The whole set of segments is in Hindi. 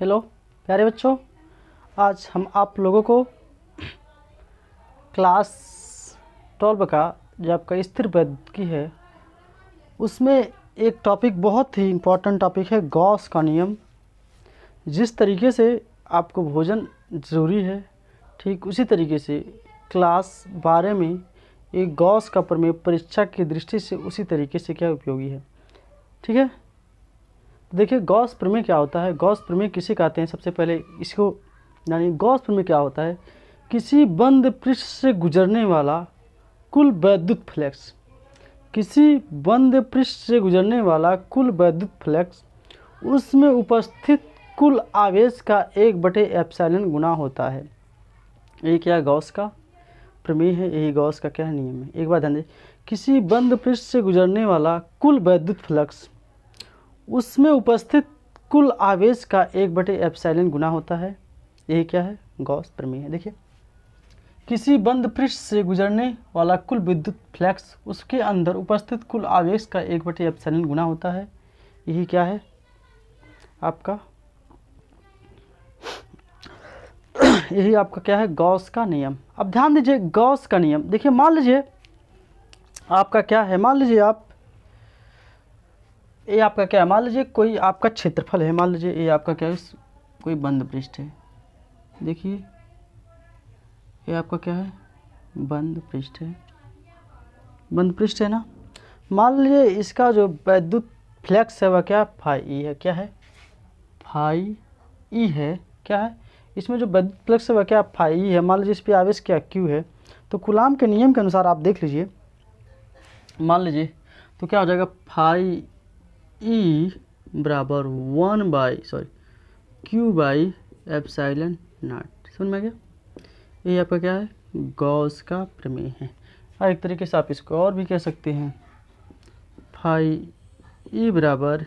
हेलो प्यारे बच्चों, आज हम आप लोगों को क्लास 12 का जो आपका स्थिर वैद्युतिकी है उसमें एक टॉपिक बहुत ही इम्पोर्टेंट टॉपिक है गॉस का नियम। जिस तरीके से आपको भोजन ज़रूरी है, ठीक उसी तरीके से क्लास 12 में एक गॉस का प्रमेय परीक्षा की दृष्टि से उसी तरीके से क्या उपयोगी है। ठीक है, देखिए गॉस प्रमेय क्या होता है। गॉस प्रमेय किसे कहते हैं, सबसे पहले इसको यानी गॉस प्रमेय क्या होता है, किसी बंद पृष्ठ से गुजरने वाला कुल वैद्युत फ्लक्स, किसी बंद पृष्ठ से गुजरने वाला कुल वैद्युत फ्लक्स उसमें उपस्थित कुल आवेश का 1/एप्सिलॉन गुना होता है। ये क्या गॉस का प्रमेय है, यही गॉस का क्या नियम है। एक बात ध्यान दें, किसी बंद पृष्ठ से गुजरने वाला कुल वैद्युत फ्लक्स उसमें उपस्थित कुल आवेश का 1/एप्सिलॉन गुना होता है। यही क्या है, गॉस प्रमेय है। देखिए, किसी बंद पृष्ठ से गुजरने वाला कुल विद्युत फ्लक्स उसके अंदर उपस्थित कुल आवेश का 1/एप्सिलॉन गुना होता है। यही क्या है आपका यही आपका क्या है, गॉस का नियम। अब ध्यान दीजिए गॉस का नियम। देखिए मान लीजिए आपका क्या है, मान लीजिए आप ये आपका क्या है, मान लीजिए कोई आपका क्षेत्रफल है, मान लीजिए ये आपका क्या है, कोई बंद पृष्ठ है। देखिए ये आपका क्या है, बंद पृष्ठ है, बंद पृष्ठ है ना। मान लीजिए इसका जो वैद्युत फ्लक्स है वह क्या फाई ई है, क्या है फाई ई है, क्या है इसमें जो वैद्युत फ्लक्स है वह क्या फाई ई है। मान लीजिए इस पर आवेश क्या क्यू है। तो कूलाम के नियम के अनुसार आप देख लीजिए, मान लीजिए तो क्या हो जाएगा, फाई ई बराबर क्यू बाई एप्सिलॉन नॉट। समझ में आ गया, ये आपका क्या है, गॉस का प्रमेय है। और एक तरीके से आप इसको और भी कह सकते हैं, फाई ई बराबर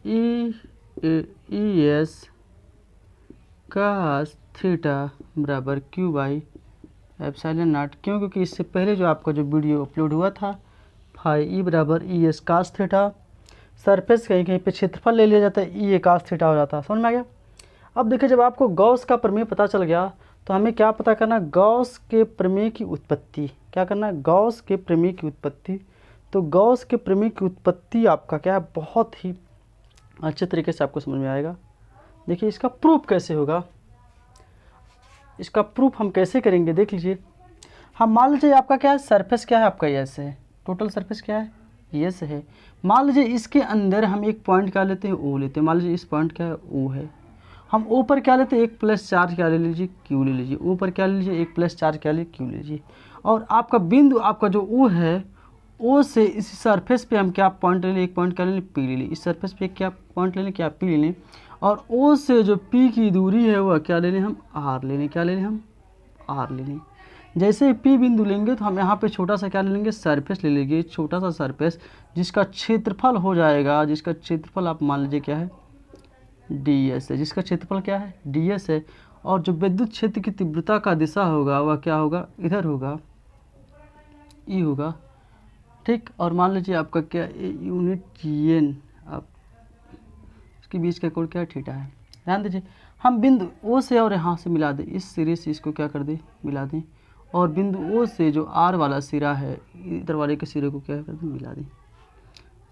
ई एस कास थीटा बराबर क्यू बाई एप्सिलॉन नॉट। क्यों, क्योंकि इससे पहले जो आपका जो वीडियो अपलोड हुआ था, फाई ई बराबर E S cos theta, surface कहीं कहीं पे क्षेत्रफल ले लिया जाता है, ई ए कास थीटा हो जाता है। समझ में आ गया। अब देखिए जब आपको गॉस का प्रमेय पता चल गया तो हमें क्या पता करना, गॉस के प्रमेय की उत्पत्ति। क्या करना है, गॉस के प्रमेय की उत्पत्ति। तो गॉस के प्रमेय की उत्पत्ति आपका क्या है, बहुत ही अच्छे तरीके से आपको समझ में आएगा। देखिए इसका प्रूफ कैसे होगा, इसका प्रूफ हम कैसे करेंगे, देख लीजिए। हम मान लीजिए आपका क्या है, सरफेस क्या है आपका यस है, टोटल सरफेस क्या है यस है। मान लीजिए इसके अंदर हम एक पॉइंट क्या लेते हैं, ओ लेते हैं। मान लीजिए इस पॉइंट क्या है, ओ है। हम ओ पर क्या लेते हैं, एक प्लस चार्ज क्या ले लीजिए, क्यू ले लीजिए। ओ पर क्या ले लीजिए, एक प्लस चार्ज क्या ले क्यू ले लीजिए। और आपका बिंदु आपका जो ओ है, ओ से इस सरफेस पे हम क्या पॉइंट ले लें, एक पॉइंट क्या ले लें, पी ले लें। इस सरफेस पे क्या पॉइंट ले लें, क्या पी ले लें। और ओ से जो पी की दूरी है वह क्या ले लें, हम आर ले लें। क्या ले लें, हम आर ले लें। जैसे ही पी बिंदु लेंगे तो हम यहाँ पे छोटा सा क्या ले लेंगे, सरफेस ले लेंगे, छोटा सा सरफेस जिसका क्षेत्रफल हो जाएगा, जिसका क्षेत्रफल आप मान लीजिए क्या है, डी एस है, जिसका क्षेत्रफल क्या है, डी एस है। और जो विद्युत क्षेत्र की तीव्रता का दिशा होगा वह क्या होगा, इधर होगा, ई होगा। ठीक, और मान लीजिए आपका क्या यूनिट एन, आप इसके बीच का कोण क्या है, थीटा है। ध्यान दीजिए हम बिंदु ओ से और यहाँ से मिला दें, इस सिरे से इसको क्या कर दें, मिला दें। और बिंदु ओ से जो आर वाला सिरा है, इधर वाले के सिरे को क्या कर दें, मिला दें।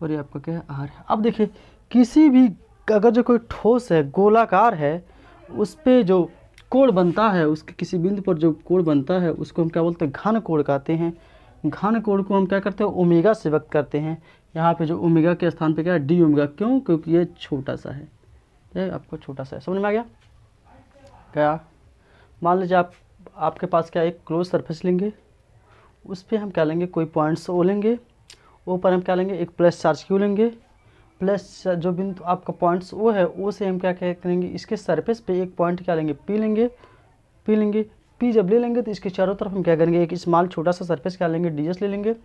और ये आपका क्या है, आर है। अब देखिए किसी भी अगर जो कोई ठोस है, गोलाकार है, उस पर जो कोण बनता है, उसके किसी बिंदु पर जो कोण बनता है उसको हम क्या बोलते हैं, घन कोण कहते हैं। घन कोण को हम क्या करते हैं, ओमेगा से व्यक्त करते हैं। यहाँ पे जो ओमेगा के स्थान पे क्या है, डी ओमेगा। क्यों, क्योंकि ये छोटा सा है, ये आपको छोटा सा है। समझ में आ गया क्या। मान लीजिए आपके पास क्या एक क्लोज सरफेस लेंगे, उस पर हम क्या लेंगे, कोई पॉइंट्स ओ लेंगे, ओ पर हम क्या लेंगे, एक प्लस चार्ज क्यू लेंगे। प्लस जो बिंदु आपका पॉइंट्स ओ है, ओ से हम क्या करेंगे, इसके सरफेस पे एक पॉइंट क्या लेंगे, पी लेंगे, पी लेंगे। पी जब ले लेंगे तो इसके चारों तरफ हम क्या करेंगे, एक स्मॉल छोटा सा सरफेस क्या लेंगे, डी एस ले लेंगे।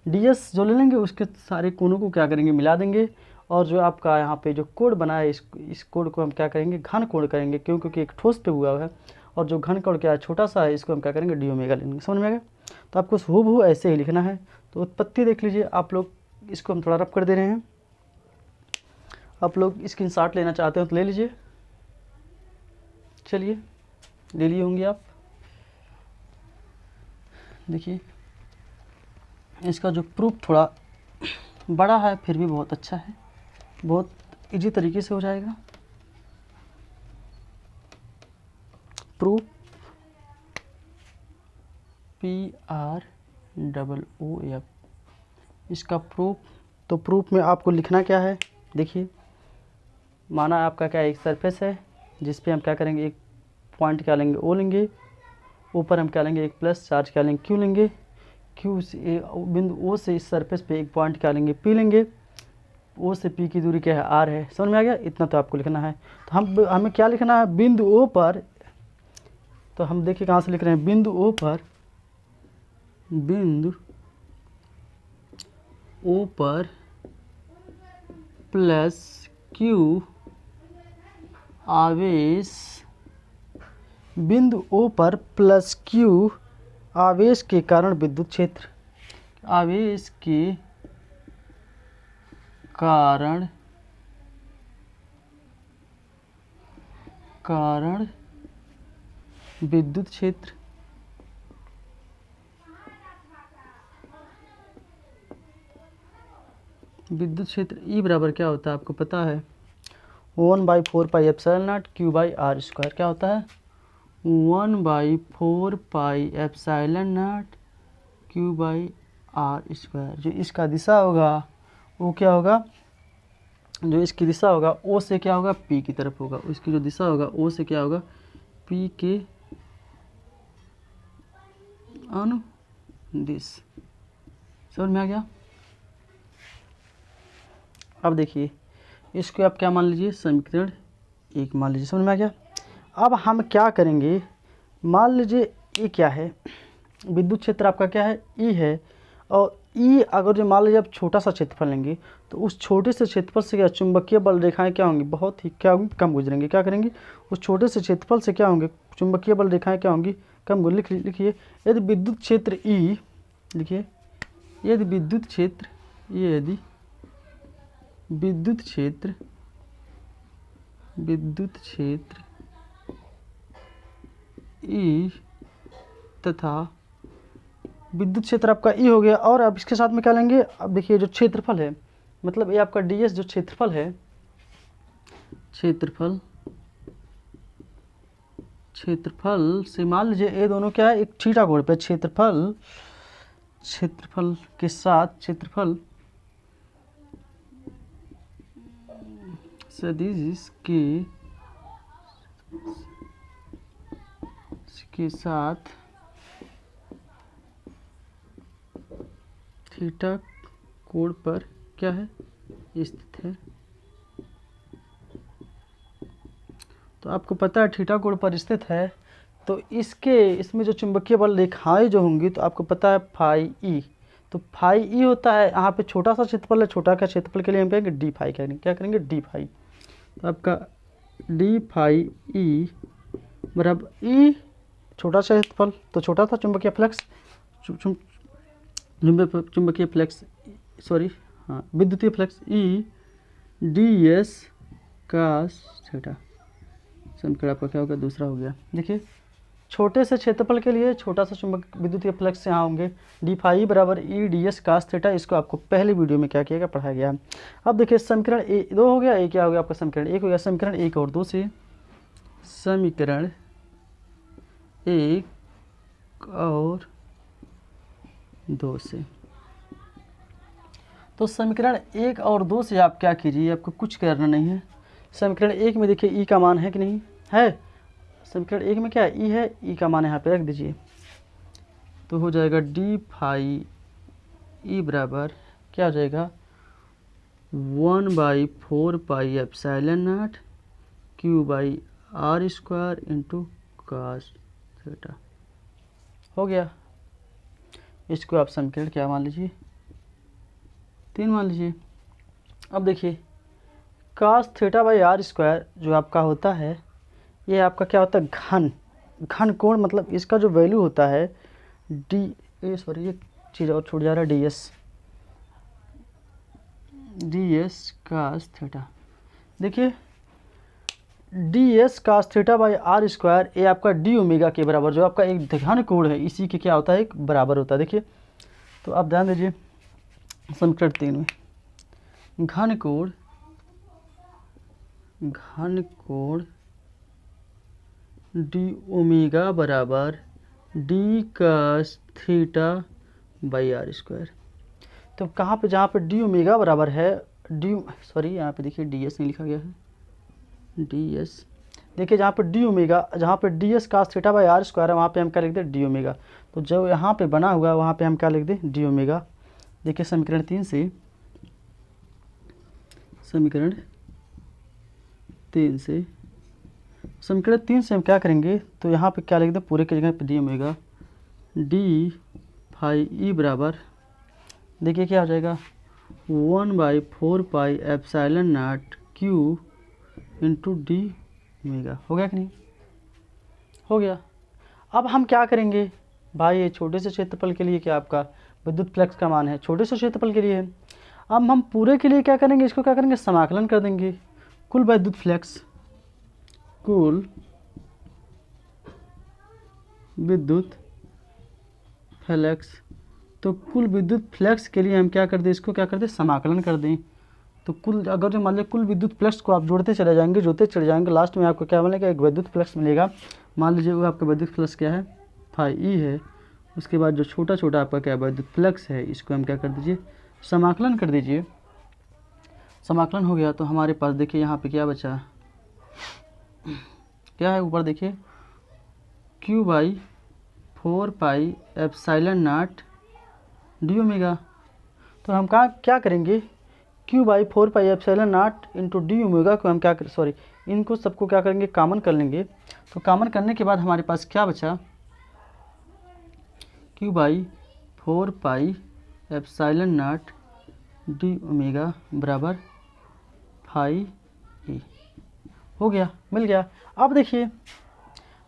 डी एस जो ले लेंगे उसके सारे कोनों को क्या करेंगे, मिला देंगे। और जो आपका यहाँ पे जो कोण बना है, इस कोण को हम क्या करेंगे, घन कोण करेंगे। क्यों, क्योंकि एक ठोस पे हुआ है और जो घन कोण क्या है, छोटा सा है, इसको हम क्या करेंगे, डी ओमेगा लेंगे। समझ में आ गया। तो आपको हूबहू ऐसे ही लिखना है। तो उत्पत्ति देख लीजिए आप लोग, इसको हम थोड़ा रफ कर दे रहे हैं। आप लोग स्क्रीनशॉट लेना चाहते हो तो ले लीजिए। चलिए ले लिए होंगे आप। देखिए इसका जो प्रूफ थोड़ा बड़ा है फिर भी बहुत अच्छा है, बहुत इजी तरीके से हो जाएगा। प्रूफ PROOF, इसका प्रूफ। तो प्रूफ में आपको लिखना क्या है, देखिए माना आपका क्या एक सरफेस है जिस पे हम क्या करेंगे, एक पॉइंट क्या लेंगे O लेंगे, ऊपर हम क्या लेंगे एक प्लस चार्ज क्या लेंगे Q लेंगे, Q से बिंदु O से इस सरफेस पे एक पॉइंट क्या लेंगे P लेंगे, O से P की दूरी क्या है R है। समझ में आ गया, इतना तो आपको लिखना है। तो हमें क्या लिखना है, बिंदु O पर, तो हम देखिए कहाँ से लिख रहे हैं, बिंदु O पर प्लस Q आवेश, बिंदु O पर प्लस Q आवेश के कारण विद्युत क्षेत्र, आवेश के कारण विद्युत क्षेत्र। विद्युत क्षेत्र E बराबर क्या होता है आपको पता है, 1/4πε0 Q/r²। क्या होता है, 1/4πε0 Q/r²। जो इसका दिशा होगा वो क्या होगा, जो इसकी दिशा होगा O से क्या होगा P की तरफ होगा, उसकी जो दिशा होगा O से क्या होगा P के अनुदिश। समझ में आ गया। अब देखिए इसको आप क्या मान लीजिए, समीकरण 1 मान लीजिए। समझ में आ गया। अब हम क्या करेंगे, मान लीजिए ये क्या है, विद्युत क्षेत्र आपका क्या है E है, और E अगर जो मान लीजिए आप छोटा सा क्षेत्रफल लेंगे तो उस छोटे से क्षेत्रफल से क्या चुंबकीय बल रेखाएं क्या होंगी, बहुत ही क्या होंगी, कम गुजरेंगे। क्या करेंगे, उस छोटे से क्षेत्रफल से क्या होंगे, चुंबकीय बल रेखाएं क्या होंगी, कम गुजरेंगे। लिखिए यदि विद्युत क्षेत्र E, लिखिए यदि विद्युत क्षेत्र, यदि विद्युत क्षेत्र E तथा विद्युत क्षेत्र आपका E हो गया, और अब इसके साथ में क्या लेंगे, अब देखिए जो क्षेत्रफल है, मतलब ये आपका ds जो क्षेत्रफल है, क्षेत्रफल से मान लीजिए ये दोनों क्या है, एक थीटा कोण पे, क्षेत्रफल के साथ क्षेत्रफल सदिश के साथ थीटा कोण पर क्या है, स्थित है। तो आपको पता है थीटा कोण पर स्थित है, तो इसमें जो चुंबकीय बल रेखाएं जो होंगी तो आपको पता है फाई ई। तो फाई ई होता है, यहाँ पे छोटा सा क्षेत्रफल है, छोटा का क्षेत्रफल के लिए हम कहेंगे डी फाई, करेंगे क्या करेंगे डी फाई। तो आपका डी फाई ई बराबर ई छोटा सा क्षेत्रफल, तो छोटा था चुंबकीय फ्लक्स, चुंबकीय फ्लक्स विद्युतीय flux E D S cos theta. समीकरण आपका क्या होगा, दूसरा हो गया। देखिए छोटे से क्षेत्रफल के लिए छोटा सा चुंबक विद्युतीय फ्लक्स यहाँ होंगे, डी फाई बराबर E D S cos theta. इसको आपको पहले वीडियो में क्या किया गया, पढ़ाया गया। अब देखिए समीकरण 2 हो गया, क्या हो गया आपका, समीकरण 1 हो गया। समीकरण 1 और 2 से, समीकरण 1 और 2 से, तो समीकरण 1 और 2 से आप क्या कीजिए, आपको कुछ करना नहीं है। समीकरण 1 में देखिए ई का मान है कि नहीं है, समीकरण 1 में क्या है ई है, ई का मान यहाँ पे रख दीजिए, तो हो जाएगा डी फाई ई बराबर क्या हो जाएगा 1/4πε0 Q/r² इंटू कास थीटा। हो गया। इसको आप समीकरण क्या मान लीजिए, 3 मान लीजिए। अब देखिए कास θ/r² जो आपका होता है, ये आपका क्या होता है, घन कोण, मतलब इसका जो वैल्यू होता है ये चीज़ और छूट जा रहा है, ds कास थीटा। देखिए D S cos theta by R square ये आपका डी ओमेगा के बराबर, जो आपका एक घन कोण है इसी के क्या होता है, एक बराबर होता है। देखिए तो आप ध्यान दीजिए समीकरण 3 में घन कोण डी ओमेगा बराबर D cos theta by R square. तो कहाँ पे, जहाँ पे डी ओमेगा बराबर है यहाँ पे देखिए डी एस नहीं लिखा गया है, डी एस देखिए जहाँ पे डी ओमेगा, जहाँ पे D S cos theta by R square है वहाँ पे हम क्या लिख दें, डी ओमेगा। तो जो यहाँ पे बना हुआ है वहाँ पे हम क्या लिख दें, डी ओमेगा। देखिए समीकरण 3 से समीकरण 3 से हम क्या करेंगे, तो यहाँ पे क्या लिख दें, पूरे की जगह पे D omega D phi E बराबर, देखिए क्या हो जाएगा 1/4 pi epsilon naught Q into D omega. हो गया कि नहीं, हो गया। अब हम क्या करेंगे भाई, ये छोटे से क्षेत्रफल के लिए क्या आपका विद्युत फ्लक्स का मान है, छोटे से क्षेत्रफल के लिए है। अब हम पूरे के लिए क्या करेंगे, इसको क्या करेंगे, समाकलन कर देंगे। कुल विद्युत फ्लक्स, कुल विद्युत फ्लक्स, तो कुल विद्युत फ्लक्स के लिए हम क्या कर दें, इसको क्या कर दें, समाकलन कर दें। तो कुल, अगर जो मान लीजिए कुल विद्युत फ्लक्स को आप जोड़ते चले जाएंगे, लास्ट में आपको क्या मिलेगा, एक विद्युत फ्लक्स मिलेगा। मान लीजिए वो आपका विद्युत फ्लक्स क्या है, फाई ई है। उसके बाद जो छोटा छोटा आपका क्या विद्युत फ्लक्स है, इसको हम क्या कर दीजिए, समाकलन कर दीजिए। समाकलन हो गया तो हमारे पास देखिए यहाँ पे क्या बचा, क्या है ऊपर देखिए q by 4 pi epsilon not D omega. तो हम क्या करेंगे, q by 4 pi epsilon not into D omega को हम क्या करें, सॉरी इनको सबको क्या करेंगे, कॉमन कर लेंगे। तो कॉमन करने के बाद हमारे पास क्या बचा, q by 4 pi epsilon not D omega बराबर फाई ई। हो गया, मिल गया। अब देखिए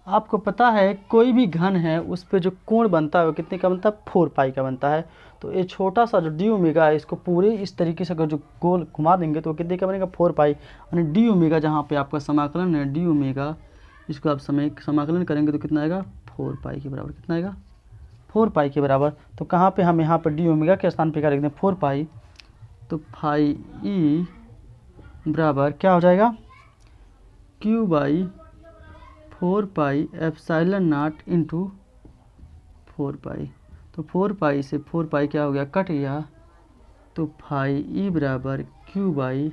आपको पता है कोई भी घन है उस पे जो कोण बनता है वो कितने का बनता है, 4 पाई का बनता है। तो ये छोटा सा जो डी ओमेगा है इसको पूरे इस तरीके से अगर जो गोल घुमा देंगे तो कितने का बनेगा, 4 पाई। यानी डी ओमेगा जहाँ पे आपका समाकलन है डी ओमेगा, इसको आप समाकलन करेंगे तो कितना आएगा, 4 पाई के बराबर। कितना आएगा, 4 पाई के बराबर। तो कहाँ पे हम यहाँ पर डी ओमेगा के स्थान पे क्या लिख दें, 4 पाई। तो फाई ई बराबर क्या हो जाएगा, q by 4 pi epsilon not into 4 पाई। तो 4 पाई से 4 पाई क्या हो गया, कट गया। तो फाई ई बराबर q बाई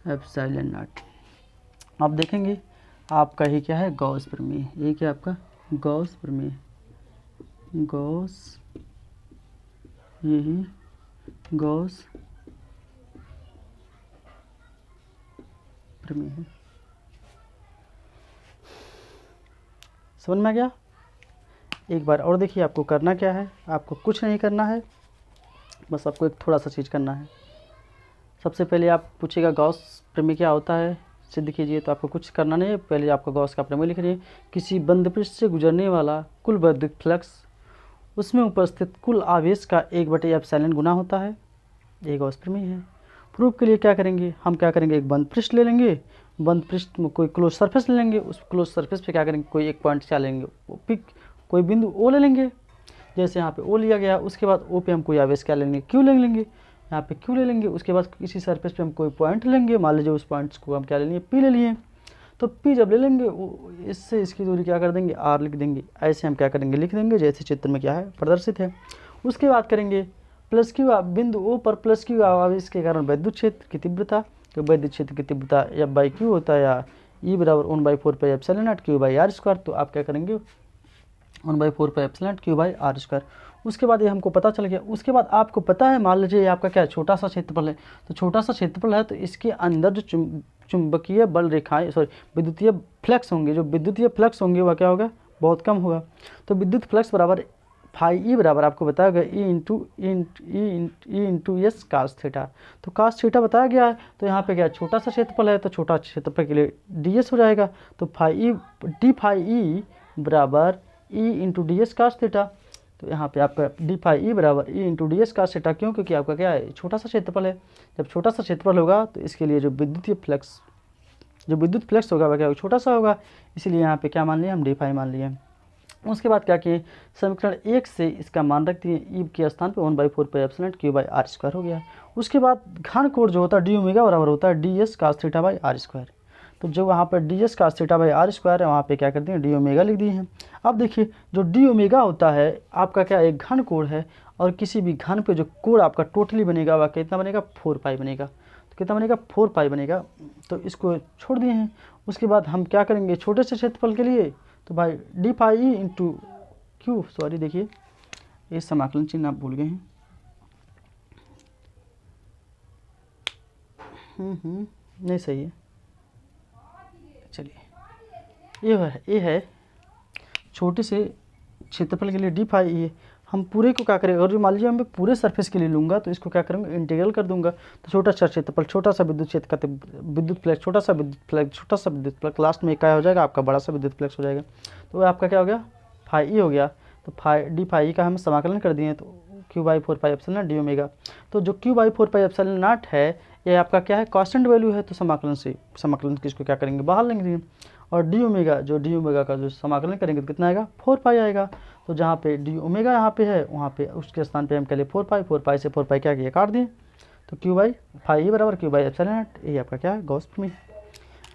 एप्सिलॉन नॉट। आप देखेंगे आपका ही क्या है, गॉस प्रमेय। ये क्या आपका गॉस प्रमेय, गॉस, यही गॉस प्रमेय है। समझ में आ गया। एक बार और देखिए आपको करना क्या है, आपको कुछ नहीं करना है, बस आपको एक थोड़ा सा चीज़ करना है। सबसे पहले आप पूछेगा गॉस प्रमेय क्या होता है, सिद्ध कीजिए। तो आपको कुछ करना नहीं है, पहले आपको गॉस का प्रमेय लिख रही है। किसी बंद पृष्ठ से गुजरने वाला कुल विद्युत फ्लक्स उसमें उपस्थित कुल आवेश का 1/एप्सिलॉन गुना होता है। ये गॉस प्रमेय है। प्रूफ के लिए क्या करेंगे, हम क्या करेंगे, एक बंद पृष्ठ ले लेंगे, बंद पृष्ठ में कोई क्लोज सरफेस ले लेंगे, उस क्लोज सरफेस पे क्या करेंगे, कोई एक पॉइंट क्या लेंगे, वो पिक कोई बिंदु ओ ले लेंगे। जैसे यहाँ पे ओ लिया गया, उसके बाद ओ पे हम कोई आवेश क्या ले लेंगे, क्यू ले लेंगे। यहाँ पे क्यू ले लेंगे, उसके बाद किसी सरफेस पे हम कोई पॉइंट लेंगे, मान लीजिए उस पॉइंट्स को हम क्या ले लिए, पी ले लिए। तो पी जब ले लेंगे इससे इसकी दूरी क्या कर देंगे, आर लिख देंगे। ऐसे हम क्या करेंगे, लिख देंगे जैसे चित्र में क्या है प्रदर्शित है। उसके बाद करेंगे प्लस क्यू, बिंदु ओ पर प्लस क्यू आवेश के कारण विद्युत क्षेत्र की तीव्रता, तो विद्युत क्षेत्र की तीव्रता या बाई क्यू होता है, या ई बराबर 1/4 pi epsilon naught Q by R square. तो आप क्या करेंगे 1/4 pi epsilon Q by R square. उसके बाद ये हमको पता चल गया। उसके बाद आपको पता है, मान लीजिए आपका क्या छोटा सा क्षेत्रफल है, तो छोटा सा क्षेत्रफल है तो इसके अंदर जो चुंबकीय बल रेखाएं, सॉरी विद्युतीय फ्लक्स होंगे, जो विद्युतीय फ्लक्स होंगे वह क्या होगा, बहुत कम होगा। तो विद्युत फ्लक्स बराबर फाई ई बराबर आपको बताया गया E into S cos theta. तो कास थीटा बताया गया है, तो यहाँ पे क्या छोटा सा क्षेत्रफल है तो छोटा क्षेत्रफल के लिए डी एस हो जाएगा। तो फाई ई बराबर E into D S cos theta. तो यहाँ पे आपका डी फाई ई बराबर E into D S cos theta, क्यों, क्योंकि आपका क्या है छोटा सा क्षेत्रफल है। जब छोटा सा क्षेत्रफल होगा तो इसके लिए जो विद्युतीय फ्लक्स जो विद्युत फ्लक्स होगा वह क्या छोटा सा होगा, इसलिए यहाँ पे क्या मान लिया हम, डी फाई मान लिए। उसके बाद क्या किए, समीकरण 1 से इसका मान रख दिए, ई के स्थान पे 1/4 pi epsilon naught Q by R square हो गया। उसके बाद घन कोण जो होता है डी ओमेगा बराबर होता है D S cos theta by R square. तो जो वहाँ पर D S cos theta by R square है वहाँ पे क्या कर दिए, डी ओमेगा लिख दिए हैं। अब देखिए जो डी ओमेगा होता है आपका क्या एक घन कोण है, और किसी भी घन पे जो कोण आपका टोटली बनेगा वह कितना बनेगा, 4 पाई बनेगा। तो कितना बनेगा, 4 पाई बनेगा। तो इसको छोड़ दिए हैं। उसके बाद हम क्या करेंगे, छोटे से क्षेत्रफल के लिए तो भाई D phi E into Q, sorry देखिए ये समाकलन चिन्ह आप भूल गए हैं। नहीं सही है, चलिए ये है छोटे से क्षेत्रफल के लिए डी फाई ई। हम पूरे को क्या करेंगे, अगर मान लीजिए मैं पूरे सरफेस के लिए लूँगा तो इसको क्या करूँगा, इंटीग्रल कर दूंगा। तो छोटा सा क्षेत्रफल, छोटा सा विद्युत क्षेत्र का विद्युत फ्लक्स, छोटा सा विद्युत फ्लक्स, छोटा सा विद्युत फ्लक्स, लास्ट में क्या हो जाएगा आपका बड़ा सा विद्युत फ्लक्स हो जाएगा। तो आपका क्या हो गया, फाई ई हो गया। तो फाई डी फाई ई का हम समाकलन कर दिए तो Q by 4 pi epsilon D omega. तो जो Q by 4 pi epsilon not है ये आपका क्या है, कांस्टेंट वैल्यू है। तो समाकलन किसको क्या करेंगे, बाहर लेंगे। और डी ओमेगा, जो डी ओमेगा का जो समाकलन करेंगे तो कितना आएगा, 4 पाई आएगा। तो जहाँ पे डी ओमेगा यहाँ पे है वहाँ पे उसके स्थान पे हम कह लिए 4 पाई से 4 पाई क्या किया, काट दिए। तो क्यू बाई फाई ई बराबर क्यू बाई एप्सिलॉन नॉट, ये आपका क्या है, गॉस प्रमेय।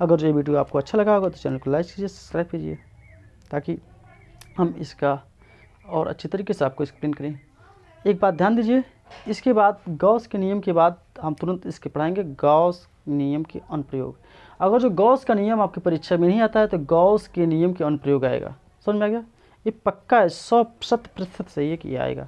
अगर जो ये वीडियो आपको अच्छा लगा होगा तो चैनल को लाइक कीजिए, सब्सक्राइब कीजिए, ताकि हम इसका और अच्छे तरीके से आपको एक्सप्लेन करें। एक बात ध्यान दीजिए, इसके बाद गॉस के नियम के बाद हम तुरंत इसके पढ़ाएंगे गॉस नियम के अनुप्रयोग। अगर जो गॉस का नियम आपकी परीक्षा में नहीं आता है तो गॉस के नियम के अनुप्रयोग आएगा। समझ में आ गया, ये पक्का है, 100% सही है कि ये आएगा।